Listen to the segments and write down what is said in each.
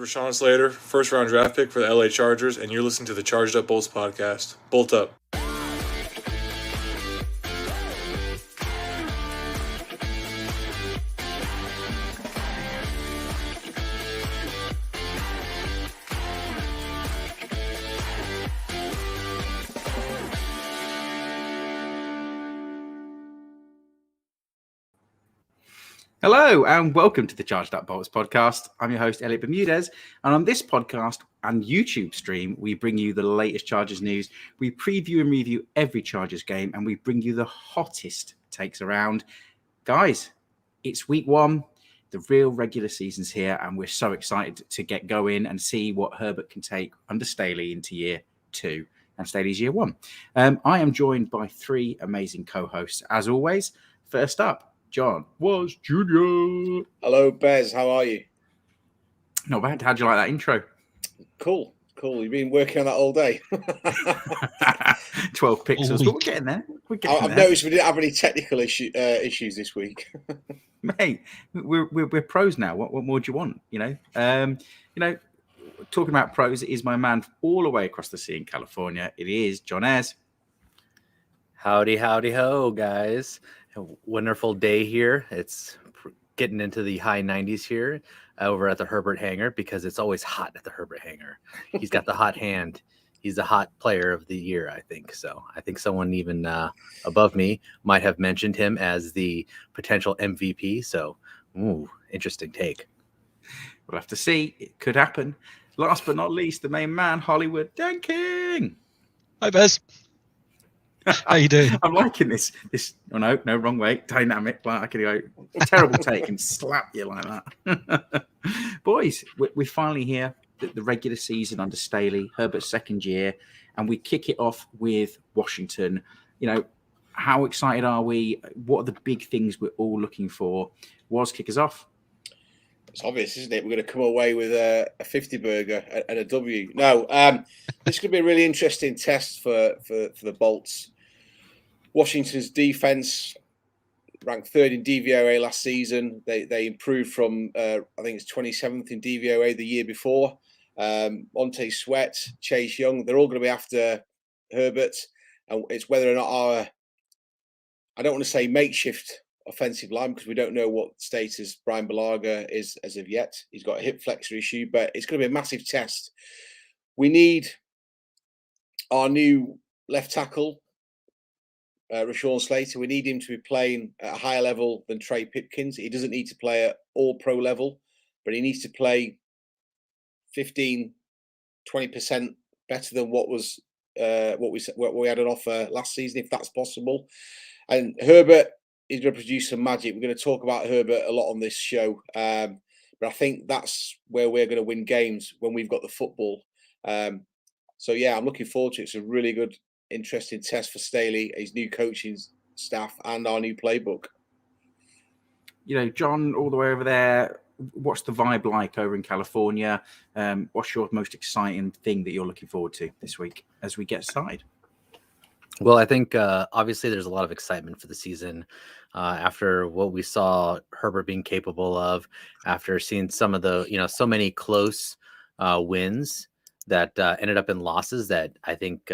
Rashawn Slater, first round draft pick for the LA Chargers, and you're listening to the Charged Up Bolts podcast. Bolt up. Hello and welcome to the Charged Up Bolts podcast. I'm your host, Elliot Bermudez, and on this podcast and YouTube stream, we bring you the latest Chargers news. We preview and review every Chargers game, and we bring you the hottest takes around. Guys, it's week one. The real regular season's here, and we're so excited to get going and see what Herbert can take under Staley into year two and Staley's year one. I am joined by three amazing co-hosts, as always. First up, John was Junior. Hello, Bez. How are you? Not bad. How'd you like that intro? Cool. You've been working on that all day. 12 pixels, but we're getting there. I've noticed we didn't have any technical issues this week. Mate, we're pros now. What more do you want? Talking about pros, it is my man all the way across the sea in California. It is John Ayres. Howdy ho, guys. A wonderful day here. It's getting into the high 90s here over at the Herbert hangar because it's always hot at the Herbert hangar. He's got the hot hand. He's the hot player of the year, I think. So I think someone even above me might have mentioned him as the potential MVP. So, interesting take. We'll have to see. It could happen. Last but not least, the main man, Hollywood Dan King. Hi, Bez. How you doing? I'm liking this. No, wrong way. Dynamic. Like I could go terrible take and slap you like that. Boys, we're finally here. The regular season under Staley, Herbert's second year, and we kick it off with Washington. How excited are we? What are the big things we're all looking for? Was kick us off. It's obvious, isn't it? We're going to come away with a 50 burger and a W. No, this could be a really interesting test for the Bolts. Washington's defense ranked third in DVOA last season. They improved from, I think it's 27th in DVOA the year before. Montez Sweat, Chase Young, they're all going to be after Herbert. And it's whether or not I don't want to say makeshift offensive line because we don't know what status Brian Bulaga is as of yet. He's got a hip flexor issue, but it's going to be a massive test. We need our new left tackle, Rashawn Slater. We need him to be playing at a higher level than Trey Pipkins. He doesn't need to play at all pro level, but he needs to play 15-20% better than what we had on offer last season, if that's possible. And Herbert is going to produce some magic. We're going to talk about Herbert a lot on this show, but I think that's where we're going to win games when we've got the football. So yeah, I'm looking forward to it. It's a really good, interesting test for Staley, his new coaching staff, and our new playbook. John, all the way over there, what's the vibe like over in California? What's your most exciting thing that you're looking forward to this week as we get started? Well, I think obviously there's a lot of excitement for the season after what we saw Herbert being capable of, after seeing some of the, so many close wins that ended up in losses that I think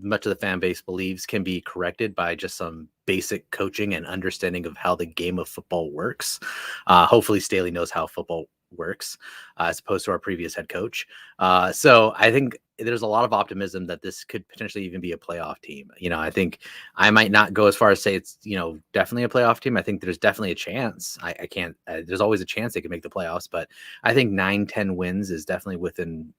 much of the fan base believes can be corrected by just some basic coaching and understanding of how the game of football works. Hopefully Staley knows how football works as opposed to our previous head coach. So I think there's a lot of optimism that this could potentially even be a playoff team. I think I might not go as far as say it's, definitely a playoff team. I think there's definitely a chance. I can't, there's always a chance they can make the playoffs, but I think 9-10 wins is definitely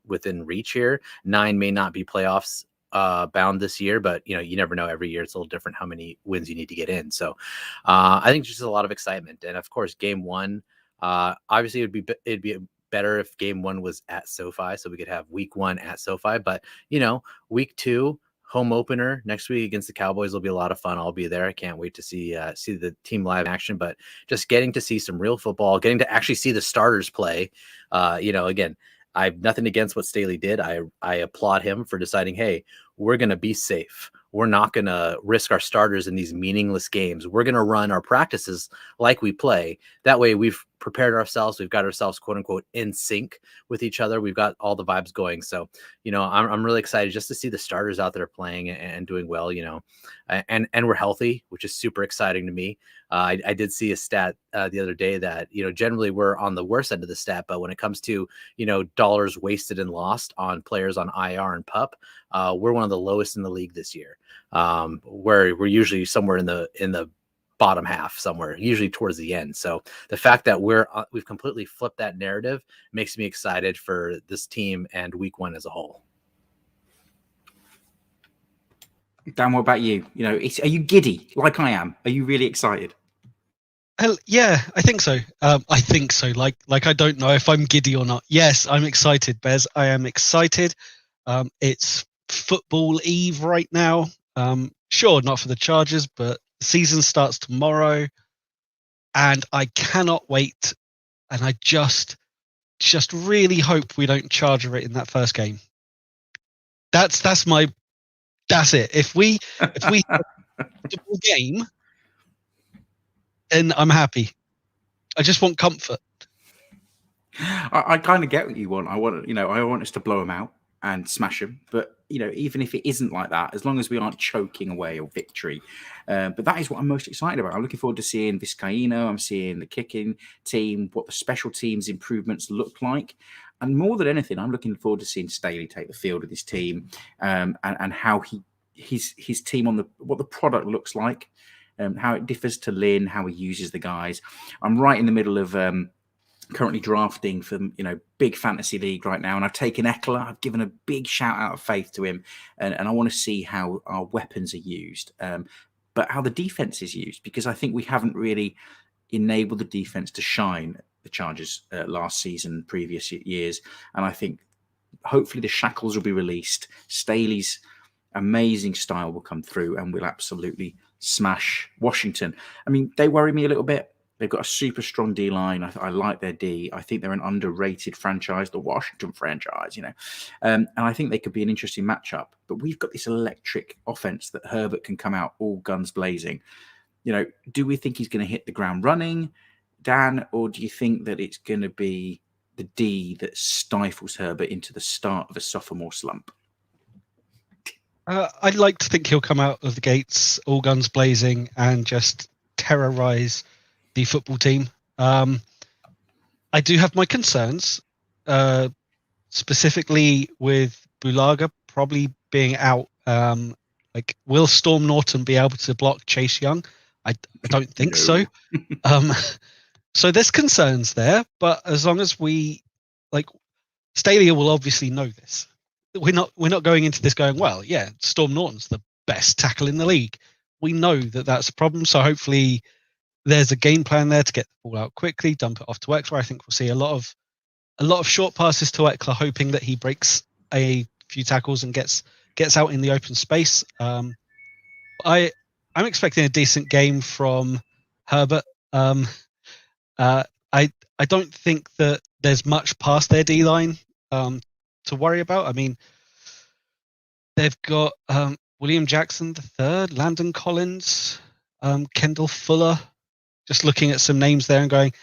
within reach here. 9 may not be playoffs bound this year, but you never know. Every year it's a little different how many wins you need to get in. So I think just a lot of excitement. And of course, game one, obviously it'd be better if game one was at SoFi, so we could have week one at SoFi. But week two, home opener next week against the Cowboys will be a lot of fun. I'll be there. I can't wait to see the team live in action. But just getting to see some real football, getting to actually see the starters play. Again, I have nothing against what Staley did. I applaud him for deciding, hey, we're going to be safe. we're not going to risk our starters in these meaningless games. We're going to run our practices like we play. That way we've prepared ourselves. We've got ourselves, quote unquote, in sync with each other. We've got all the vibes going. So, I'm really excited just to see the starters out there playing and doing well, and we're healthy, which is super exciting to me. I did see a stat the other day that, generally we're on the worst end of the stat, but when it comes to, dollars wasted and lost on players on IR and PUP, we're one of the lowest in the league this year, where we're usually somewhere in the bottom half, somewhere usually towards the end. So the fact that we've completely flipped that narrative makes me excited for this team and week 1 as a whole. Dan, what about you? Are you giddy like I am? Are you really excited? Yeah, I think so. I think so. Like I don't know if I'm giddy or not. Yes, I'm excited, Bez. I am excited. It's football eve right now. Sure, not for the Chargers, but the season starts tomorrow, and I cannot wait. And I just really hope we don't Charger it in that first game. That's it. If we have a game, then I'm happy. I just want comfort. I kind of get what you want. I want us to blow them out and smash them. But even if it isn't like that, as long as we aren't choking away a victory, but that is what I'm most excited about. I'm looking forward to seeing Vizcaíno. I'm seeing the kicking team, what the special teams improvements look like, and more than anything, I'm looking forward to seeing Staley take the field with his team, and how his team what the product looks like, how it differs to Lynn, how he uses the guys. I'm right in the middle of currently drafting for big fantasy league right now, and I've taken Eckler. I've given a big shout out of faith to him, and I want to see how our weapons are used, but how the defense is used, because I think we haven't really enabled the defense to shine the Chargers last season, previous years, and I think hopefully the shackles will be released. Staley's amazing style will come through, and we'll absolutely smash Washington. I mean, they worry me a little bit. They've got a super strong D-line. I like their D. I think they're an underrated franchise, the Washington franchise, and I think they could be an interesting matchup. But we've got this electric offense that Herbert can come out all guns blazing. Do we think he's going to hit the ground running, Dan, or do you think that it's going to be the D that stifles Herbert into the start of a sophomore slump? I'd like to think he'll come out of the gates all guns blazing and just terrorize the football team. I do have my concerns, specifically with Bulaga probably being out. Will Storm Norton be able to block Chase Young? I don't think so. So there's concerns there, but as long as Staley will obviously know this. We're not going into this going, well, yeah, Storm Norton's the best tackle in the league. We know that that's a problem. So hopefully there's a game plan there to get the ball out quickly, dump it off to Eckler. I think we'll see a lot of short passes to Eckler, hoping that he breaks a few tackles and gets out in the open space. I'm expecting a decent game from Herbert. I don't think that there's much past their D-line to worry about. I mean, they've got William Jackson III, Landon Collins, Kendall Fuller. Just looking at some names there and going,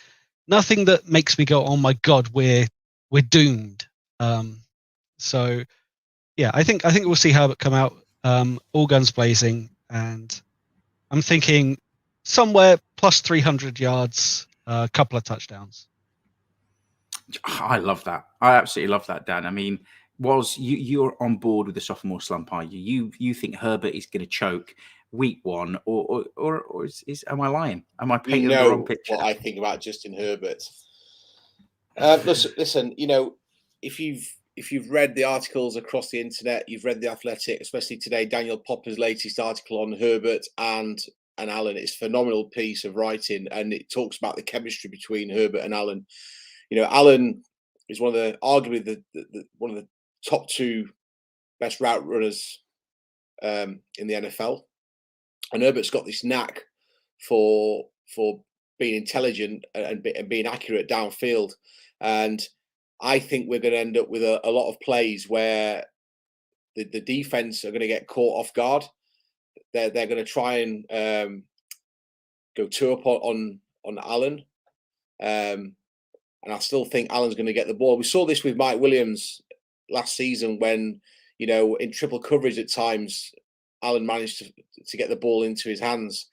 nothing that makes me go, oh my God, we're doomed. So yeah, I think we'll see Herbert come out all guns blazing, and I'm thinking somewhere plus 300 yards, a couple of touchdowns. I love that. I absolutely love that, Dan. I mean, you're on board with the sophomore slump, are you? You think Herbert is going to choke week 1, or am I lying? Am I painting the wrong picture? What I think about Justin Herbert. Listen. If you've read the articles across the internet, you've read the Athletic, especially today, Daniel Popper's latest article on Herbert and Allen. It's a phenomenal piece of writing, and it talks about the chemistry between Herbert and Allen. Allen is arguably one of the top 2 best route runners in the NFL, and Herbert's got this knack for being intelligent and being accurate downfield. And I think we're going to end up with a lot of plays where the defense are going to get caught off guard, they're going to try and go 2-up on Allen. And I still think Allen's going to get the ball. We saw this with Mike Williams last season when, in triple coverage at times, Allen managed to get the ball into his hands.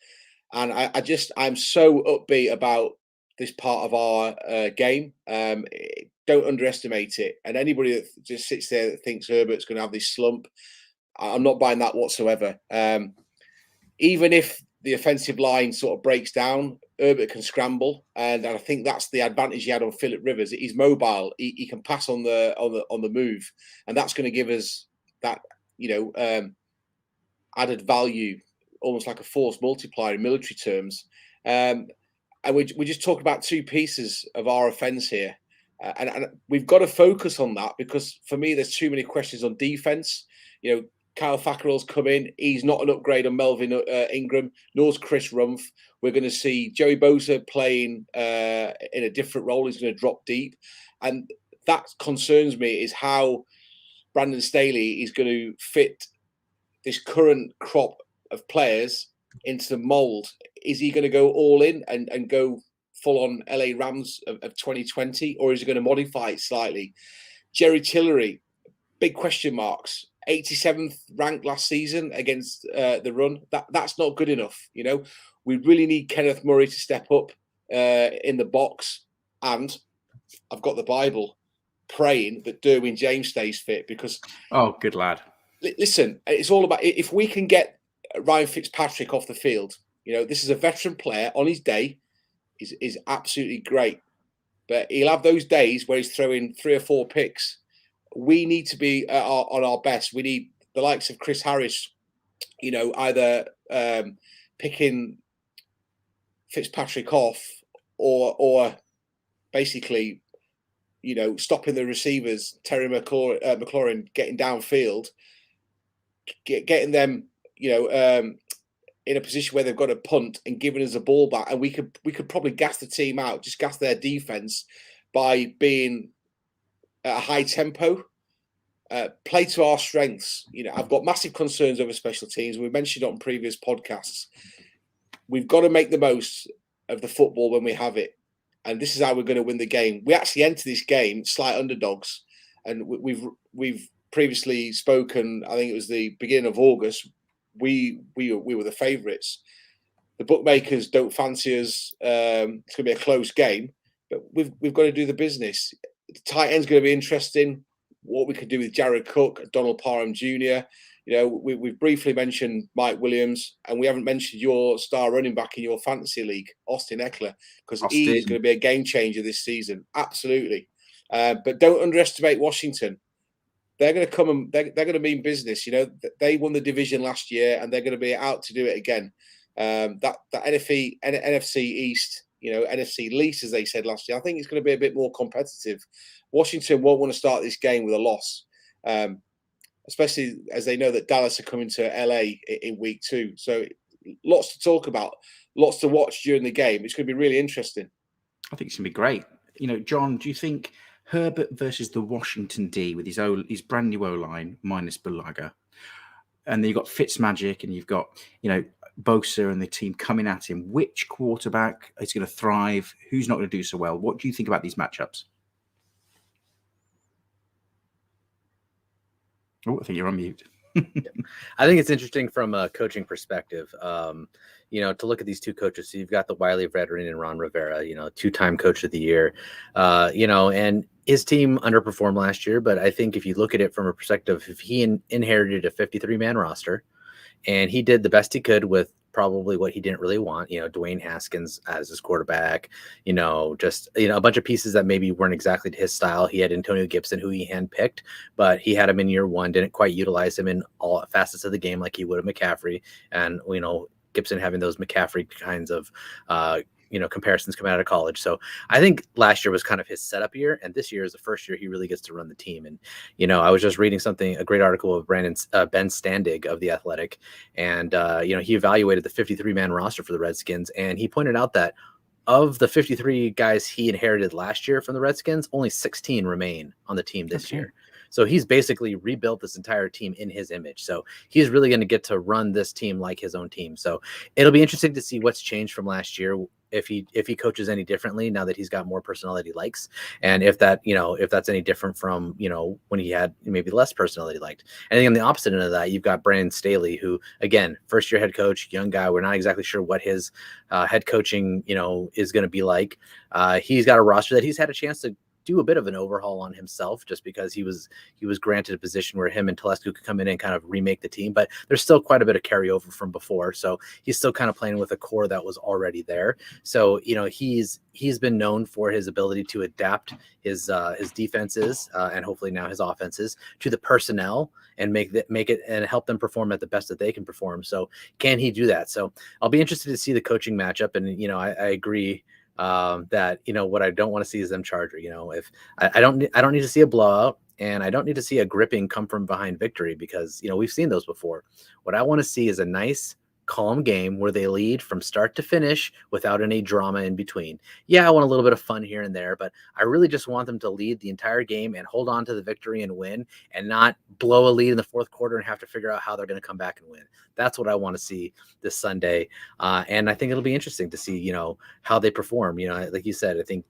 And I'm so upbeat about this part of our game. Don't underestimate it. And anybody that just sits there that thinks Herbert's going to have this slump, I'm not buying that whatsoever. Even if the offensive line sort of breaks down, Herbert can scramble, and I think that's the advantage he had on Philip Rivers. He's mobile; he can pass on the move, and that's going to give us that added value, almost like a force multiplier in military terms. And we just talk about two pieces of our offense here, and we've got to focus on that, because for me, there's too many questions on defense. Kyle Fackrell's come in. He's not an upgrade on Melvin Ingram, nor's Chris Rumph. We're going to see Joey Bosa playing in a different role. He's going to drop deep. And that concerns me, is how Brandon Staley is going to fit this current crop of players into the mold. Is he going to go all in and go full on LA Rams of 2020, or is he going to modify it slightly? Jerry Tillery, big question marks. 87th ranked last season against the run. That's not good enough. We really need Kenneth Murray to step up in the box. And I've got the Bible praying that Derwin James stays fit, because good lad. Listen, it's all about, if we can get Ryan Fitzpatrick off the field. This is a veteran player on his day. Is absolutely great, but he'll have those days where he's throwing 3 or 4 picks. We need to be on our best. We need the likes of Chris Harris, either picking Fitzpatrick off or basically, stopping the receivers, Terry McLaurin getting downfield, getting them, in a position where they've got a punt and giving us a ball back. And we could probably gas the team out, just gas their defense by being at a high tempo, play to our strengths. I've got massive concerns over special teams. We mentioned it on previous podcasts. We've got to make the most of the football when we have it, and this is how we're going to win the game. We actually enter this game slight underdogs, and we've previously spoken. I think it was the beginning of August. We were the favourites. The bookmakers don't fancy us. It's going to be a close game, but we've got to do the business. The tight end's going to be interesting. What we could do with Jared Cook, Donald Parham Jr. We've briefly mentioned Mike Williams, and we haven't mentioned your star running back in your fantasy league, Austin Eckler, because he is going to be a game changer this season. Absolutely. But don't underestimate Washington. They're going to come and they're going to mean business. They won the division last year, and they're going to be out to do it again. That NFC East, NFC least, as they said last year, I think it's going to be a bit more competitive. Washington won't want to start this game with a loss, especially as they know that Dallas are coming to LA in week 2. So lots to talk about, lots to watch during the game. It's going to be really interesting. I think it's going to be great. John, do you think Herbert versus the Washington D with his brand new O-line minus Bulaga, and then you've got Fitzmagic, and you've got, Bosa and the team coming at him, which quarterback is going to thrive? Who's not going to do so well? What do you think about these matchups? Oh, I think you're on mute. I think it's interesting from a coaching perspective, to look at these two coaches. So you've got the wily veteran and Ron Rivera, 2-time coach of the year, and his team underperformed last year. But I think if you look at it from a perspective, if he inherited a 53-man roster and he did the best he could with probably what he didn't really want, Dwayne Haskins as his quarterback, just, a bunch of pieces that maybe weren't exactly to his style. He had Antonio Gibson, who he handpicked, but he had him in year 1, didn't quite utilize him in all facets of the game like he would have McCaffrey. And, Gibson having those McCaffrey kinds of, comparisons coming out of college. So I think last year was kind of his setup year, and this year is the first year he really gets to run the team. And, I was just reading a great article of Ben Standig of The Athletic, and, he evaluated the 53-man roster for the Redskins, and he pointed out that of the 53 guys he inherited last year from the Redskins, only 16 remain on the team this year. So he's basically rebuilt this entire team in his image. So he's really going to get to run this team like his own team. So it'll be interesting to see what's changed from last year, if he coaches any differently now that he's got more personality likes, and if that's any different from when he had maybe less personality liked. And then on the opposite end of that, you've got Brandon Staley, who again, first year head coach, young guy. We're not exactly sure what his head coaching is going to be like. He's got a roster that he's had a chance to do a bit of an overhaul on himself, just because he was granted a position where him and Telescu could come in and kind of remake the team, but there's still quite a bit of carryover from before. So he's still kind of playing with a core that was already there. So, he's been known for his ability to adapt his defenses and hopefully now his offenses to the personnel and make it and help them perform at the best that they can perform. So can he do that? So I'll be interested to see the coaching matchup. And, I agree that what I don't want to see is them Charger. If I don't need to see a blowout, and I don't need to see a gripping come from behind victory, because we've seen those before. What I want to see is a nice, calm game where they lead from start to finish without any drama in between. Yeah, I want a little bit of fun here and there, but I really just want them to lead the entire game and hold on to the victory and win, and not blow a lead in the fourth quarter and have to figure out how they're going to come back and win. That's what I want to see this Sunday. And I think it'll be interesting to see, how they perform. Like you said, I think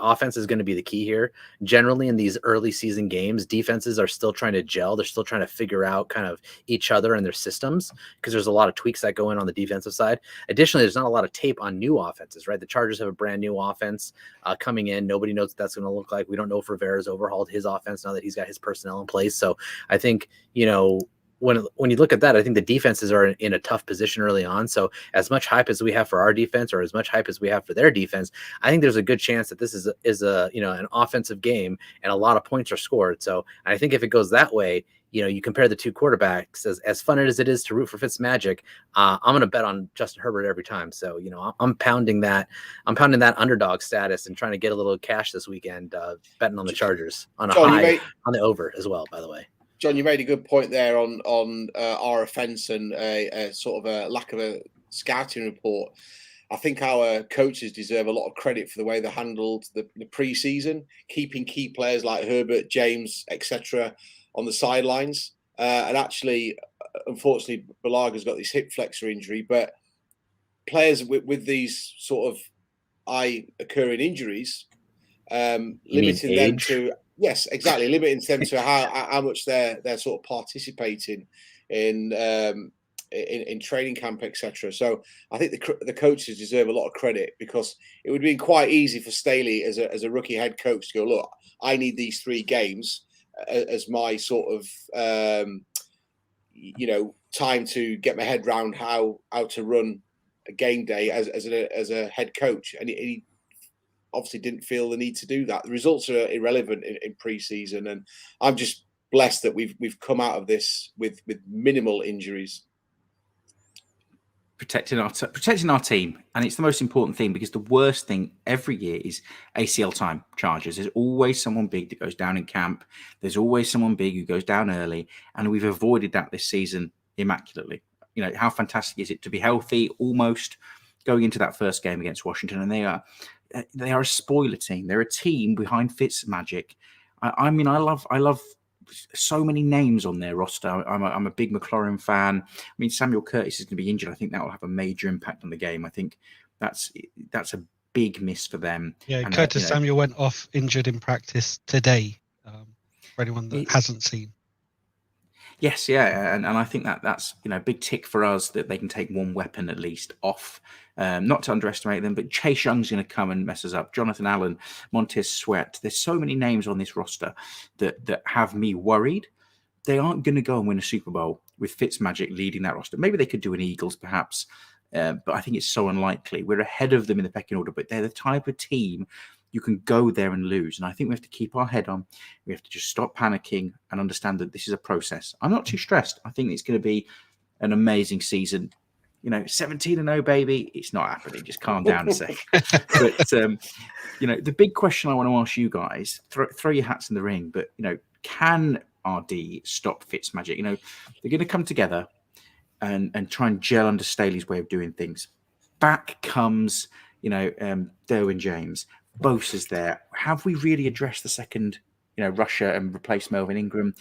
offense is going to be the key here. Generally, in these early season games, defenses are still trying to gel. They're still trying to figure out kind of each other and their systems, because there's a lot of tweaks that go in on the defensive side. Additionally, there's not a lot of tape on new offenses, right? The Chargers have a brand new offense coming in. Nobody knows what that's going to look like. We don't know if Rivera's overhauled his offense now that he's got his personnel in place. So I think, when you look at that, I think the defenses are in a tough position early on. So as much hype as we have for our defense, or as much hype as we have for their defense, I think there's a good chance that this is an offensive game and a lot of points are scored. So I think if it goes that way, you compare the two quarterbacks, as fun as it is to root for Fitzmagic, I'm going to bet on Justin Herbert every time. So, I'm pounding that underdog status and trying to get a little cash this weekend, betting on the Chargers on on the over as well, by the way. John, you made a good point there on our offence and a sort of a lack of a scouting report. I think our coaches deserve a lot of credit for the way they handled the pre-season, keeping key players like Herbert, James, etc. on the sidelines. And actually, unfortunately, Balaga's got this hip flexor injury, but players with these sort of occurring injuries, limiting them to... Yes, exactly. Limiting them to how much they're sort of participating in training camp, etc. So I think the coaches deserve a lot of credit, because it would have been quite easy for Staley as a rookie head coach to go, look, I need these 3 games as my sort of time to get my head around how to run a game day as a head coach, and he obviously didn't feel the need to do that. The results are irrelevant in pre-season, and I'm just blessed that we've come out of this with minimal injuries. Protecting our team, and it's the most important thing, because the worst thing every year is ACL time Chargers. There's always someone big that goes down in camp. There's always someone big who goes down early, and we've avoided that this season immaculately. How fantastic is it to be healthy almost going into that first game against Washington, and they are a spoiler team. They're a team behind Fitzmagic. I love so many names on their roster. I'm a big McLaurin fan. I mean, Samuel Curtis is going to be injured. I think that will have a major impact on the game. I think that's a big miss for them. Yeah, and Curtis Samuel went off injured in practice today. For anyone that hasn't seen. Yes, yeah, and I think that's a big tick for us, that they can take one weapon at least off. Not to underestimate them, but Chase Young's going to come and mess us up. Jonathan Allen, Montez Sweat. There's so many names on this roster that have me worried. They aren't going to go and win a Super Bowl with Fitzmagic leading that roster. Maybe they could do an Eagles, perhaps, but I think it's so unlikely. We're ahead of them in the pecking order, but they're the type of team you can go there and lose. And I think we have to keep our head on. We have to just stop panicking and understand that this is a process. I'm not too stressed. I think it's going to be an amazing season. 17-0, baby. It's not happening. Just calm down a sec. But, the big question I want to ask you guys, throw your hats in the ring, but, can RD stop Fitzmagic? They're going to come together and try and gel under Staley's way of doing things. Back comes, Derwin James. Bosa's there. Have we really addressed the second Russia and replace Melvin Ingram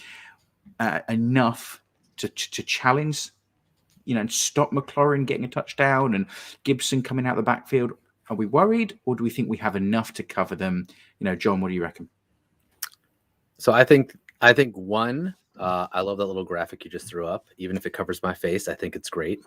enough to challenge, and stop McLaurin getting a touchdown and Gibson coming out the backfield? Are we worried, or do we think we have enough to cover them? John, what do you reckon? So I think one, I love that little graphic you just threw up. Even if it covers my face, I think it's great.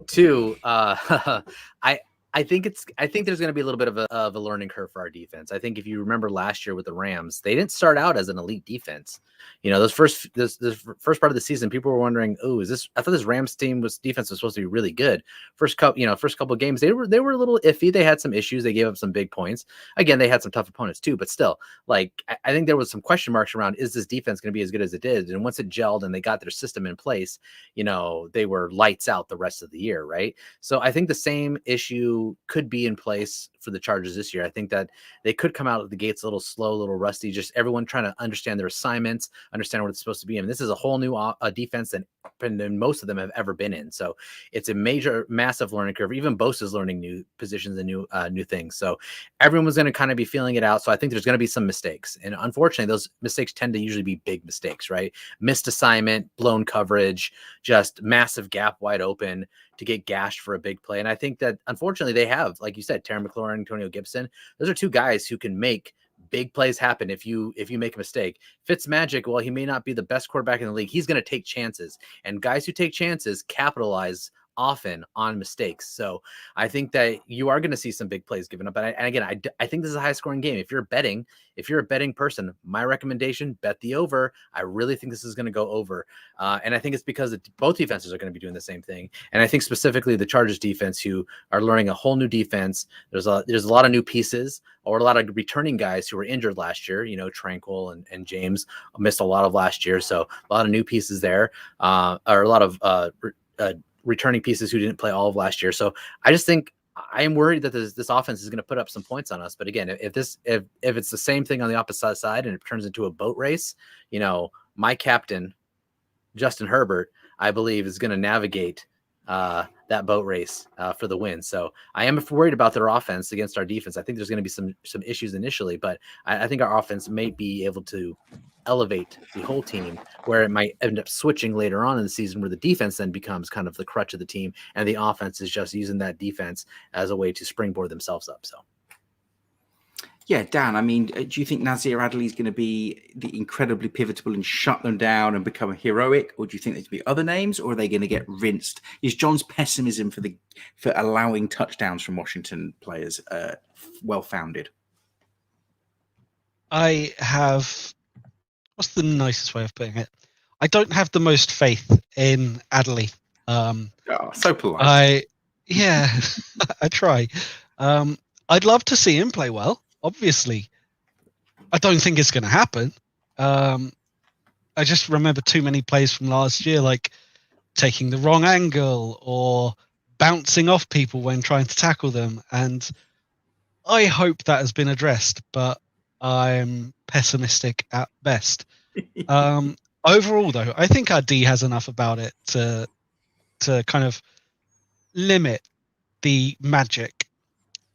Two, I think there's going to be a little bit of a learning curve for our defense. I think if you remember last year with the Rams, they didn't start out as an elite defense. Those first part of the season, people were wondering, "Oh, is this?" I thought this Rams defense was supposed to be really good. First couple of games, they were a little iffy. They had some issues. They gave up some big points. Again, they had some tough opponents too, but still, I think there was some question marks around, is this defense going to be as good as it did? And once it gelled and they got their system in place, they were lights out the rest of the year, right? So I think the same issue could be in place for the Chargers this year. I think that they could come out of the gates a little slow, a little rusty, just everyone trying to understand their assignments, understand what it's supposed to be. And this is a whole new defense than most of them have ever been in. So it's a massive learning curve. Even Bosa's learning new positions and new things. So everyone's going to kind of be feeling it out. So I think there's going to be some mistakes. And unfortunately, those mistakes tend to usually be big mistakes, right? Missed assignment, blown coverage, just massive gap wide open to get gashed for a big play. And I think that unfortunately they have, like you said, Terry McLaurin, Antonio Gibson, those are two guys who can make big plays happen if you make a mistake. Fitzmagic, well, he may not be the best quarterback in the league. He's going to take chances, and guys who take chances capitalize often on mistakes. So I think that you are going to see some big plays given up. And again, I think this is a high scoring game. If you're a betting person, my recommendation, bet the over. I really think this is going to go over. And I think it's because both defenses are going to be doing the same thing. And I think specifically the Chargers defense, who are learning a whole new defense. There's a lot of new pieces, or a lot of returning guys who were injured last year. Tranquil and James missed a lot of last year. So a lot of new pieces there, or a lot of returning pieces who didn't play all of last year. So I just think I am worried that this offense is going to put up some points on us. But again, if it's the same thing on the opposite side and it turns into a boat race, my captain, Justin Herbert, I believe is going to navigate that boat race for the win. So I am worried about their offense against our defense. I think there's going to be some issues initially, but I think our offense may be able to elevate the whole team, where it might end up switching later on in the season, where the defense then becomes kind of the crutch of the team, and the offense is just using that defense as a way to springboard themselves up. So. Yeah, Dan, I mean, do you think Nazir Adderley is going to be incredibly pivotal and shut them down and become heroic? Or do you think there's going to be other names, or are they going to get rinsed? Is John's pessimism for allowing touchdowns from Washington players well-founded? I have... What's the nicest way of putting it? I don't have the most faith in Adderley. So polite. I try. I'd love to see him play well. Obviously, I don't think it's going to happen. I just remember too many plays from last year, like taking the wrong angle or bouncing off people when trying to tackle them. And I hope that has been addressed, but I'm pessimistic at best. Overall, though, I think our D has enough about it to kind of limit the magic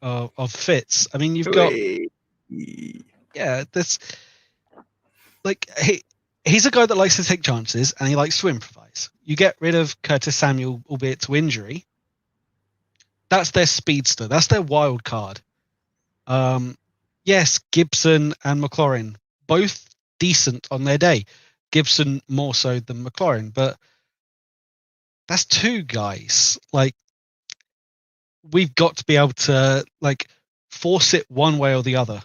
of Fitz. I mean, you've got this, like, he's a guy that likes to take chances and he likes to improvise. You get rid of Curtis Samuel, albeit to injury. That's their speedster. That's their wild card. Yes, Gibson and McLaurin, both decent on their day. Gibson more so than McLaurin, but that's two guys. Like, we've got to be able to force it one way or the other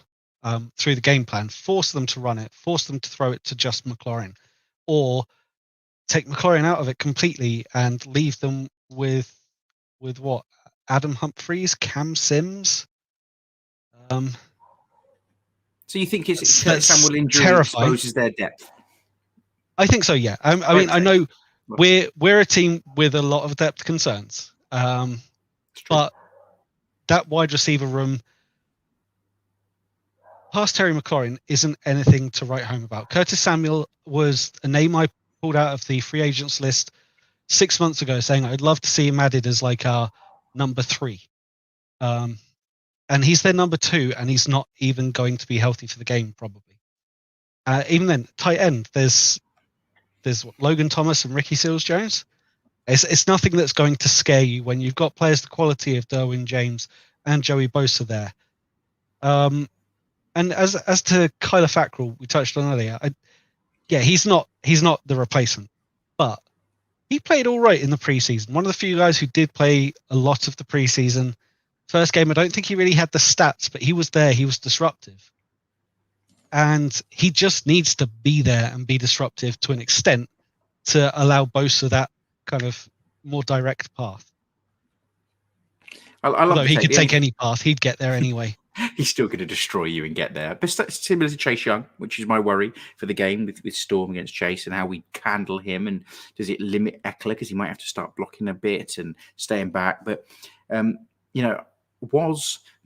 through the game plan. Force them to run it. Force them to throw it to just McLaurin, or take McLaurin out of it completely and leave them with what? Adam Humphries, Cam Sims. So you think it's Samuel injury exposes their depth? I think so. Yeah. I mean, I know we're a team with a lot of depth concerns, but that wide receiver room past Terry McLaurin isn't anything to write home about. Curtis Samuel was a name I pulled out of the free agents list 6 months ago, saying I'd love to see him added as like our number 3. And he's their number 2, and he's not even going to be healthy for the game, probably. Even then, tight end, there's Logan Thomas and Ricky Seals-Jones. It's nothing that's going to scare you when you've got players the quality of Derwin James and Joey Bosa there. And as to Kyler Fackrell, we touched on earlier, he's not the replacement, but he played all right in the preseason. One of the few guys who did play a lot of the preseason. First game, I don't think he really had the stats, but he was there. He was disruptive. And he just needs to be there and be disruptive to an extent to allow Bosa that kind of more direct path. Although he could take any path, he'd get there anyway. He's still going to destroy you and get there. But that's similar to Chase Young, which is my worry for the game with Storm against Chase and how we handle him. And does it limit Eckler because he might have to start blocking a bit and staying back? But, do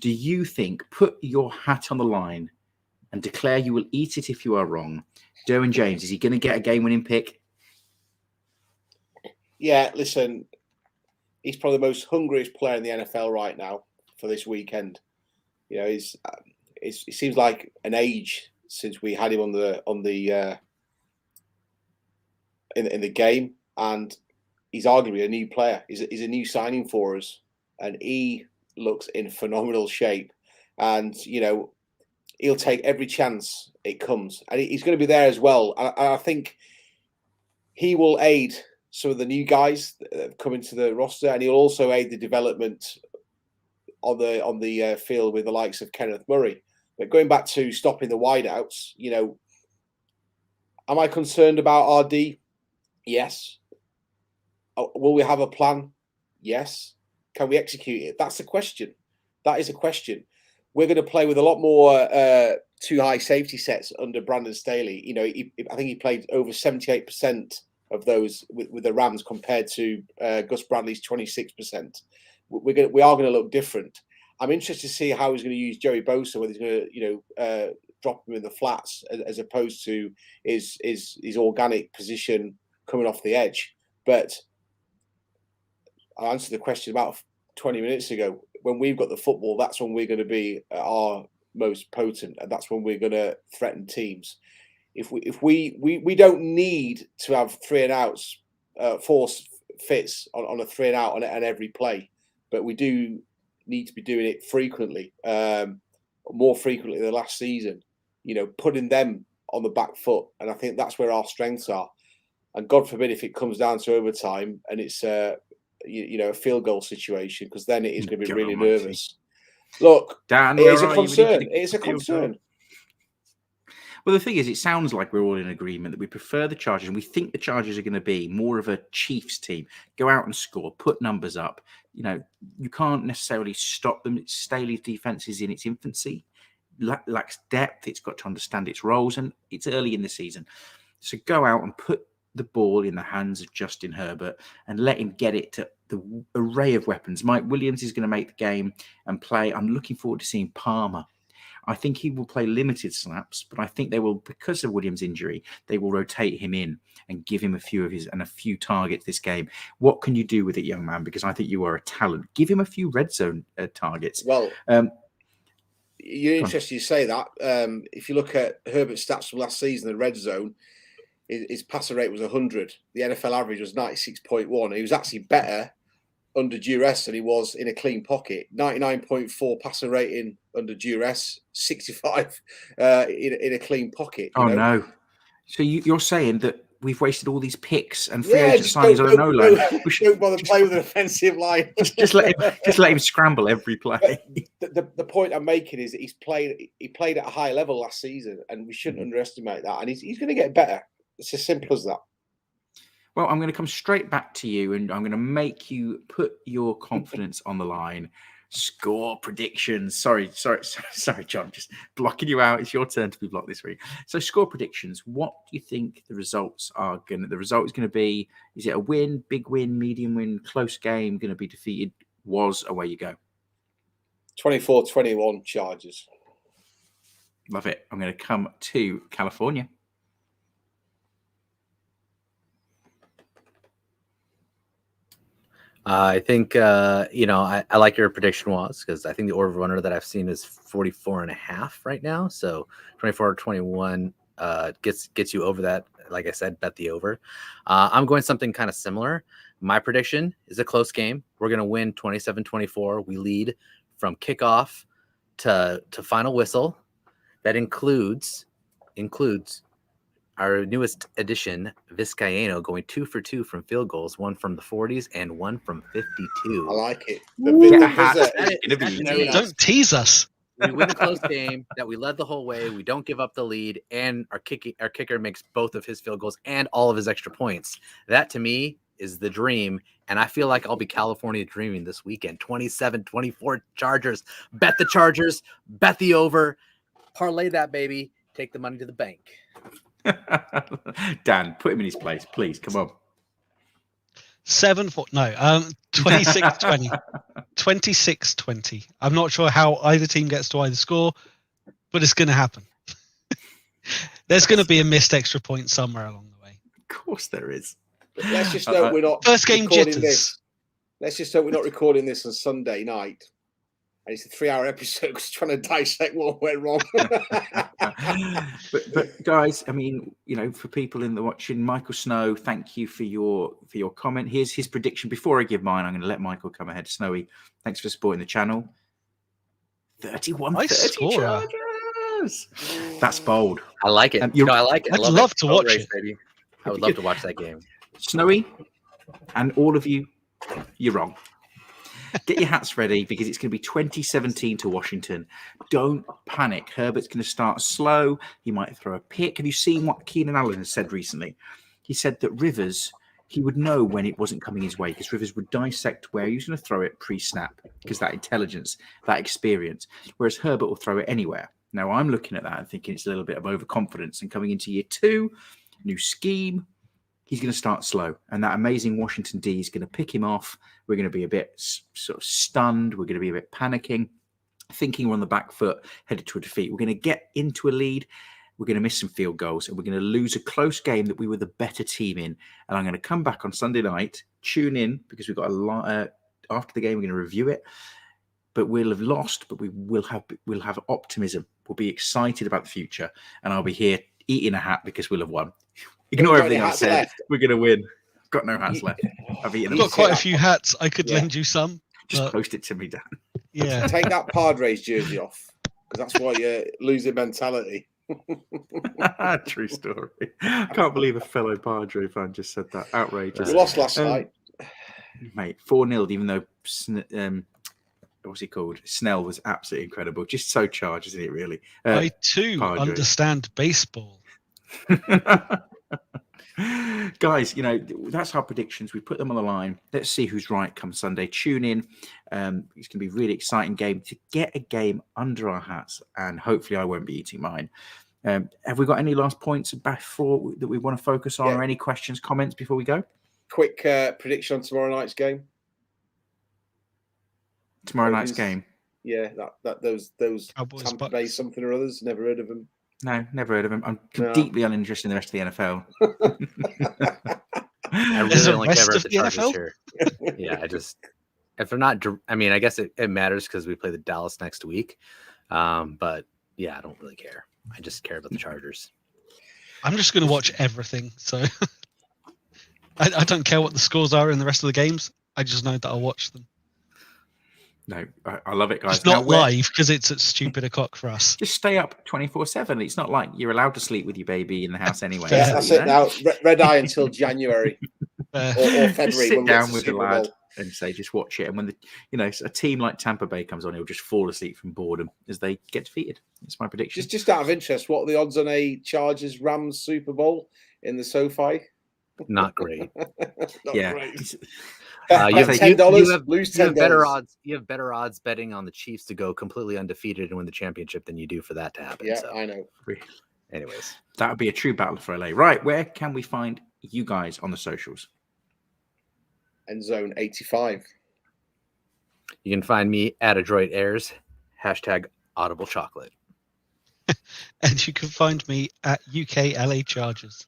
you think, put your hat on the line and declare you will eat it if you are wrong, Derwin James, is he going to get a game-winning pick? Yeah, listen, he's probably the most hungriest player in the NFL right now for this weekend. It seems like an age since we had him in the game, and he's arguably a new player. He's a new signing for us, and he looks in phenomenal shape. And he'll take every chance it comes, and he's going to be there as well. And I think he will aid some of the new guys that have come into the roster, and he'll also aid the development on the field with the likes of Kenneth Murray. But going back to stopping the wideouts, am I concerned about RD? Yes. Will we have a plan? Yes. Can we execute it? That's a question. That is a question. We're going to play with a lot more too high safety sets under Brandon Staley. I think he played over 78% of those with the Rams compared to Gus Bradley's 26%. We are going to look different. I'm interested to see how he's going to use Joey Bosa, whether he's going to drop him in the flats as opposed to his organic position coming off the edge. But I answered the question about 20 minutes ago. When we've got the football, that's when we're going to be our most potent, and that's when we're going to threaten teams. If we don't need to have 3 and outs, force fits on a 3 and out on every play. But we do need to be doing it frequently, more frequently than last season, putting them on the back foot. And I think that's where our strengths are. And God forbid if it comes down to overtime and it's a field goal situation, because then it is going to be really nervous. Look, Dan, it is a concern. It is a concern. Well, the thing is, it sounds like we're all in agreement that we prefer the Chargers, and we think the Chargers are going to be more of a Chiefs team. Go out and score, put numbers up. You can't necessarily stop them. Staley's defense is in its infancy, lacks depth. It's got to understand its roles, and it's early in the season. So go out and put the ball in the hands of Justin Herbert and let him get it to the array of weapons. Mike Williams is going to make the game and play. I'm looking forward to seeing Palmer. I think he will play limited snaps, but I think they will, because of Williams' injury, they will rotate him in and give him a few targets this game. What can you do with it, young man? Because I think you are a talent. Give him a few red zone targets. Well, you're interested you say that. If you look at Herbert's stats from last season, the red zone, his passer rate was 100. The NFL average was 96.1. He was actually better under duress than he was in a clean pocket. 99.4 passer rating under duress, 65 in a clean pocket. No. So you're saying that we've wasted all these picks and free agent signings on an O-line? Don't bother playing with an offensive line. just let him scramble every play. The point I'm making is that he played at a high level last season, and we shouldn't underestimate that. And he's going to get better. It's as simple as that. Well, I'm going to come straight back to you, and I'm going to make you put your confidence on the line. Score predictions. Sorry, John, just blocking you out. It's your turn to be blocked this week. So, score predictions. What do you think the results are going to? The result is going to be: is it a win, big win, medium win, close game? Going to be defeated? Away you go. 24-21 Chargers. Love it. I'm going to come to California. I think, I like your prediction was because I think the over runner that I've seen is 44.5 right now. So 24-21. gets you over that. Like I said, bet the over. I'm going something kind of similar. My prediction is a close game. We're going to win 27-24. We lead from kickoff to final whistle. That includes our newest addition, Vizcaino, going 2 for 2 from field goals, 1 from the 40s and 1 from 52. I like it. Don't tease us. We win a close game that we led the whole way. We don't give up the lead, and our kicker makes both of his field goals and all of his extra points. That to me is the dream, and I feel like I'll be California dreaming this weekend. 27-24 Chargers. Bet the Chargers. Bet the over. Parlay that, baby. Take the money to the bank. Dan, put him in his place, please. Come on. 26-20. 26-20. I'm not sure how either team gets to either score, but it's going to happen. There's going to be a missed extra point somewhere along the way. Of course there is. But let's just hope we're not first game recording jitters. This. Let's just hope we're not recording this on Sunday night. And it's a 3-hour episode because trying to dissect what went wrong. but guys, I mean, for people in the watching, Michael Snow, thank you for your comment. Here's his prediction. Before I give mine, I'm going to let Michael come ahead. Snowy, thanks for supporting the channel. 31-30 Chargers. That's bold. I like it. I like it. I'd love to watch it, baby. I would love to watch that game. Snowy, and all of you, you're wrong. Get your hats ready because it's going to be 2017 to Washington. Don't panic. Herbert's going to start slow. He might throw a pick. Have you seen what Keenan Allen has said recently? He said that Rivers, he would know when it wasn't coming his way because Rivers would dissect where he was going to throw it pre-snap because that intelligence, that experience, whereas Herbert will throw it anywhere. Now, I'm looking at that and thinking it's a little bit of overconfidence, and coming into year 2, new scheme, he's going to start slow, and that amazing Washington D is going to pick him off. We're going to be a bit sort of stunned. We're going to be a bit panicking, thinking we're on the back foot, headed to a defeat. We're going to get into a lead. We're going to miss some field goals, and we're going to lose a close game that we were the better team in. And I'm going to come back on Sunday night, tune in, because we've got a lot after the game. We're going to review it, but we'll have lost, but we'll have optimism. We'll be excited about the future, and I'll be here eating a hat because we'll have won. Ignore everything I've said. Left. We're going to win. Got no hats left. I've eaten. I've got quite a few hats. I could lend you some. Just post it to me, Dan. Yeah. Take that Padres jersey off because that's why you're losing mentality. True story. I can't believe a fellow Padre fan just said that. Outrageous. We lost last night. Mate, 4-0, even though, what's he called? Snell was absolutely incredible. Just so charged, isn't it, really? I, too, understand baseball. Guys, that's our predictions. We put them on the line. Let's see who's right come Sunday. Tune in. It's going to be a really exciting game to get a game under our hats, and hopefully I won't be eating mine. Have we got any last points before that we want to focus on, or any questions, comments before we go? Quick prediction on tomorrow night's game. Tomorrow night's game. Yeah, those Cowboys, Tampa Bucks. Bay something or others. Never heard of them. No, never heard of him. I'm deeply uninterested in the rest of the NFL. I There's really a only rest care about of the the Chargers NFL? here. Yeah, if they're not, I mean, I guess it matters because we play the Dallas next week. But yeah, I don't really care. I just care about the Chargers. I'm just going to watch everything. So I don't care what the scores are in the rest of the games. I just know that I'll watch them. No, I love it, guys. It's not live because it's at stupid o'clock for us. Just stay up 24/7. It's not like you're allowed to sleep with your baby in the house anyway. Yeah, that's it now. Red eye until January or February. Just sit down with the lad and say, just watch it. And when a team like Tampa Bay comes on, he'll just fall asleep from boredom as they get defeated. It's my prediction. Just out of interest, what are the odds on a Chargers Rams Super Bowl in the SoFi? Not great. Not great. You have $10, lose $10. You have better odds betting on the Chiefs to go completely undefeated and win the championship than you do for that to happen. Yeah, so. I know. Anyways, that would be a true battle for LA. Right, where can we find you guys on the socials? Endzone 85. You can find me at Adroit Airs, #Audible Chocolate. And you can find me at UK LA Chargers.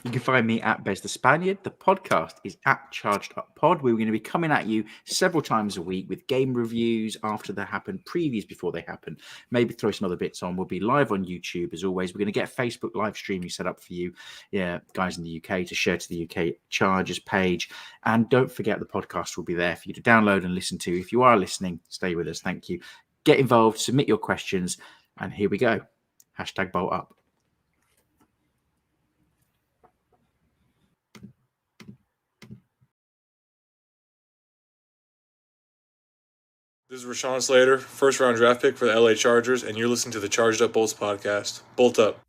You can find me at Bez the Spaniard. The podcast is at Charged Up Pod. We're going to be coming at you several times a week with game reviews after they happen, previews before they happen. Maybe throw some other bits on. We'll be live on YouTube as always. We're going to get Facebook live streaming set up for you, guys in the UK, to share to the UK Chargers page. And don't forget the podcast will be there for you to download and listen to. If you are listening, stay with us. Thank you. Get involved, submit your questions, and here we go. #bolt up. This is Rashawn Slater, first round draft pick for the LA Chargers, and you're listening to the Charged Up Bolts podcast. Bolt up.